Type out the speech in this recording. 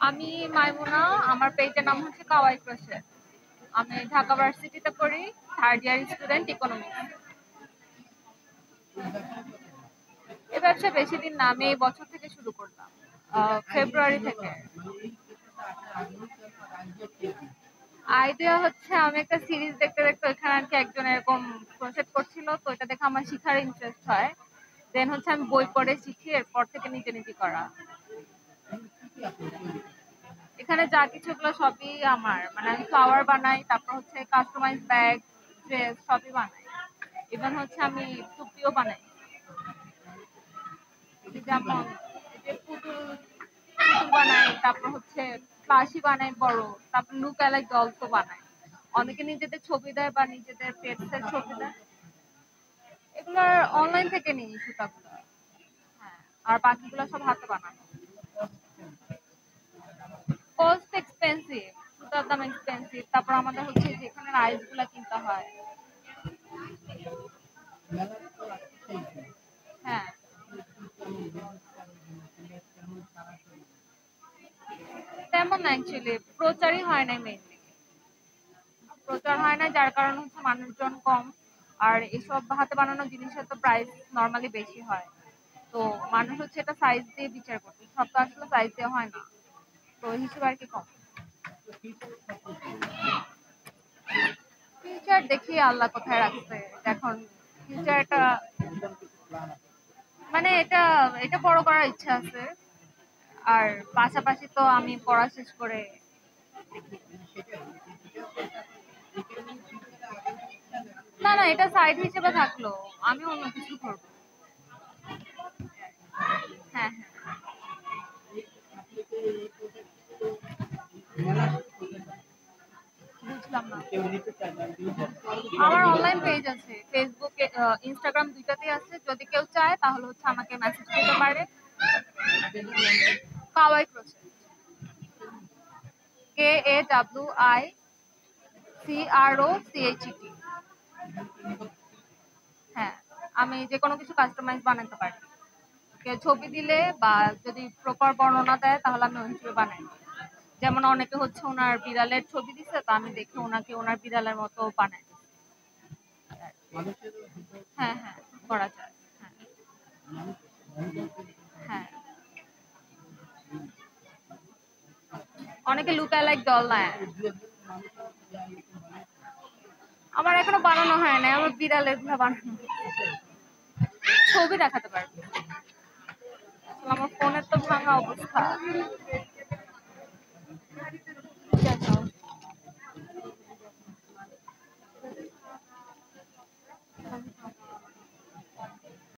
আমি মাইমুনা, আমার পেজের নাম হচ্ছে কাওয়াই ক্রোশেট। আমি ঢাকা ভার্সিটিতে পড়ি, থার্ড ইয়ার স্টুডেন্ট, ইকোনমিক্স। এই ব্যবসা বেশি দিন না, আমি এই বছর থেকে শুরু করলাম, ফেব্রুয়ারি থেকে। আইডিয়া হচ্ছে আমি একটা সিরিজ দেখতে দেখতে ওইখানে আর কি একজন এরকম ক্রোশেট করছিল, তো এটা দেখে আমার শিখার ইন্টারেস্ট হয়। দেন হচ্ছে আমি বই পড়ে শিখি, এরপর থেকে নিজে নিজে করা। এখানে যা কিছু গুলো সবই আমার, মানে আমি ফ্লাওয়ার বানাই, তারপর হচ্ছে কাস্টমাইজ ব্যাগ, ড্রেস সবই বানাই। ইভেন হচ্ছে আমি টুপিও বানাই, যেমন এই যে পুতুল পুতুল বানাই, তারপর হচ্ছে প্লাশি বানাই বড়, তারপর লুক অ্যালাইক ডলসও বানাই। অনেকে নিজেদের ছবি দেয় বা নিজেদের পেটস এর ছবি দেয়, এগুলো অনলাইন থেকে নিই সুতাগুলো। হ্যাঁ, আর বাকিগুলো সব হাতে বানানো। কস্ট এক্সপেন্সিভ, সুতার দাম এক্সপেন্সিভ, তারপর আমাদের হচ্ছে যেখানে রাইস গুলা কিনতে হয়। হ্যাঁ, তেমন না, অ্যাকচুয়ালি প্রচারই হয় না, মেইনলি প্রচার হয় না, যার কারণে হচ্ছে মানুষজন কম। আর এসব হাতে বানানো জিনিসের তো প্রাইস নর্মালি বেশি হয়, তো মানুষ হচ্ছে এটা সাইজ দিয়ে বিচার করছে, সব তো আসলে সাইজ দিয়ে হয় না, তো ওই হিসেবে আর কি কম। ফিউচার দেখি আল্লাহ কোথায় রাখছে এখন। ফিউচারটা মানে এটা এটা বড় করার ইচ্ছা আছে। আর পাশাপাশি তো আমি পড়া শেষ করে না না, এটা সাইড হিসেবে থাকলো, আমি অন্য কিছু করবো। হ্যাঁ হ্যাঁ। বুঝলাম না। আমার অনলাইন পেজ আছে, ফেসবুকে, ইনস্টাগ্রাম দুইটাতেই আছে। যদি কেউ চায় তাহলে হচ্ছে আমাকে মেসেজ করতে পারে। Kawaii crochet, KAWICROCHET। হ্যাঁ, আমি যে কোনো কিছু কাস্টমাইজ বানাতে পারি। কেউ ছবি দিলে বা যদি প্রপার বর্ণনা দেয় তাহলে আমি ওই হিসেবে বানাই। যেমন অনেকে হচ্ছে ওনার বিড়ালের ছবি দিচ্ছে, তো আমি দেখে ওনাকে ওনার বিড়ালের মতো বানাই। হ্যাঁ হ্যাঁ, করা যায়। হ্যাঁ হ্যাঁ। অনেকে লুকায় লাইক ডল নেয়। আমার এখনো বানানো হয় না, আমার বিড়ালের গুলা বানানো। ছবি দেখাতে পারবো, আসলে আমার ফোনের তো ভাঙা অবস্থা।